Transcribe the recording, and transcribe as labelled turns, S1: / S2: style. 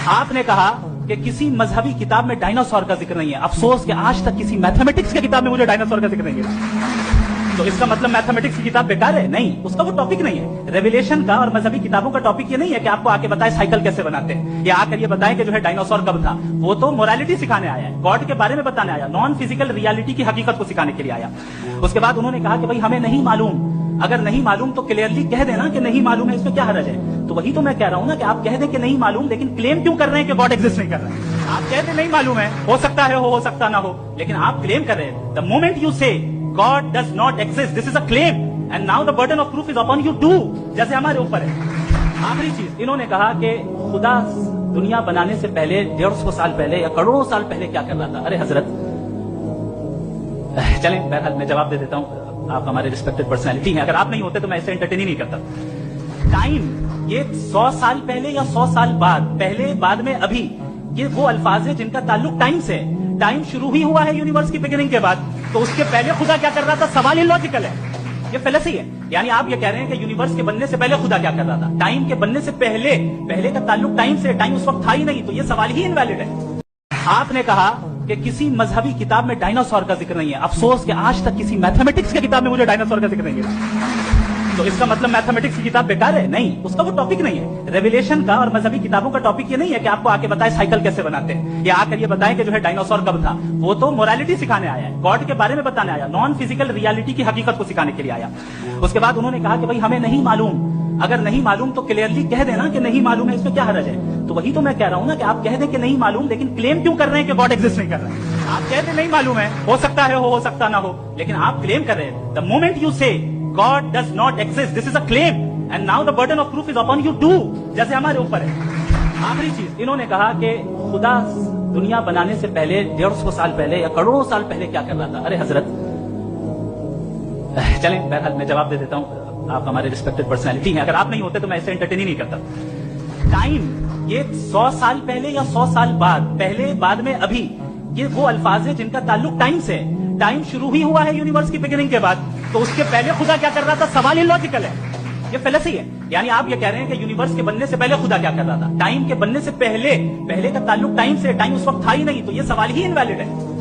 S1: आपने कहा कि किसी मजहबी किताब में डायनासोर का जिक्र नहीं है। अफसोस कि आज तक किसी मैथमेटिक्स की किताब में मुझे डायनासोर का जिक्र नहीं है। तो इसका मतलब मैथमेटिक्स की किताब बेकार है? नहीं, उसका वो टॉपिक नहीं है। रेवलेशन का और मजहबी किताबों का टॉपिक ये नहीं है कि आपको आके बताए साइकिल कैसे बनाते हैं, या आकर ये बताएं कि जो है डायनासोर कब था। वो तो मोरालिटी सिखाने आया है, गॉड के बारे में बताने आया, नॉन फिजिकल रियलिटी की हकीकत को सिखाने के लिए आया। उसके बाद उन्होंने कहा कि भाई हमें नहीं मालूम, अगर नहीं मालूम तो क्लियरली कह देना कि नहीं मालूम है, इसमें क्या हर्ज है। तो वही तो मैं कह रहा हूं ना कि आप कह दें कि नहीं मालूम, लेकिन क्लेम क्यों कर रहे हैं कि गॉड एग्जिस्ट नहीं कर रहा है। आप कहते नहीं मालूम है, हो सकता है हो सकता ना हो, लेकिन आप क्लेम कर रहे हैं। द मोमेंट यू से God does not exist, this is a claim and now the burden of proof is upon you too, जैसे हमारे ऊपर है। आखिरी चीज इन्होंने कहा कि खुदा दुनिया बनाने से पहले 150 साल पहले या करोड़ों साल पहले क्या कर रहा था। अरे हजरत, चलें बहरहाल मैं जवाब दे देता हूं, आप हमारे रिस्पेक्टेड पर्सनैलिटी हैं, अगर आप नहीं होते तो मैं ऐसे एंटरटेन ही नहीं करता। टाइम ये 100 साल पहले या 100 साल बाद, पहले बाद में अभी, ये वो अल्फाज है जिनका ताल्लुक टाइम से है। टाइम शुरू ही हुआ है यूनिवर्स की बिगिनिंग के बाद, तो उसके पहले खुदा क्या कर रहा था? सवाल इलॉजिकल है, ये फेलसी है। यानी आप ये कह रहे हैं कि यूनिवर्स के बनने से पहले खुदा क्या कर रहा था? टाइम के बनने से पहले, पहले का ताल्लुक टाइम से, टाइम उस वक्त था ही नहीं, तो ये सवाल ही इनवैलिड है। आपने कहा कि किसी मजहबी किताब में डायनासोर का जिक्र नहीं है। अफसोस कि आज तक किसी मैथमेटिक्स की किताब में मुझे डायनासोर का जिक्र नहीं है। तो इसका मतलब मैथमेटिक्स की किताब बेकार है? नहीं, उसका वो टॉपिक नहीं है। रेवलेशन का और मजहबी किताबों का टॉपिक ये नहीं है कि आपको आके बताए साइकिल कैसे बनाते हैं, या आकर ये बताएं कि जो है डायनासोर कब था। वो तो मोरालिटी सिखाने आया है, गॉड के बारे में बताने आया, नॉन फिजिकल रियलिटी की हकीकत को सिखाने के लिए आया। उसके बाद उन्होंने कहा कि भाई हमें नहीं मालूम, अगर नहीं मालूम तो क्लियरली कह देना कि नहीं मालूम है, इसमें क्या हर्ज है। तो वही तो मैं कह रहा हूं ना कि आप कह दें कि नहीं मालूम, लेकिन क्लेम क्यों कर रहे हैं कि गॉड एग्जिस्ट नहीं कर रहा है। आप कहते नहीं मालूम है, हो सकता है हो सकता ना हो, लेकिन आप क्लेम कर रहे हैं। द मोमेंट यू से God does not exist, this is a claim and now the burden of proof is upon you too, जैसे हमारे ऊपर है। आखिरी चीज इन्होंने कहा कि खुदा दुनिया बनाने से पहले 150 साल पहले या करोड़ों साल पहले क्या कर रहा था। अरे हजरत, चलें बहरहाल मैं जवाब दे देता हूं, आप हमारे रिस्पेक्टेड पर्सनैलिटी हैं, अगर आप नहीं होते तो मैं ऐसे एंटरटेन ही नहीं करता। टाइम ये 100 साल पहले या 100 साल बाद, पहले बाद में अभी, ये वो अल्फाज है जिनका ताल्लुक टाइम से है। टाइम शुरू ही हुआ है यूनिवर्स की बिगिनिंग के बाद, तो उसके पहले खुदा क्या कर रहा था? सवाल इलॉजिकल है, ये फेलसी है। यानी आप ये कह रहे हैं कि यूनिवर्स के बनने से पहले खुदा क्या कर रहा था? टाइम के बनने से पहले, पहले का ताल्लुक टाइम से, टाइम उस वक्त था ही नहीं, तो ये सवाल ही इनवैलिड है।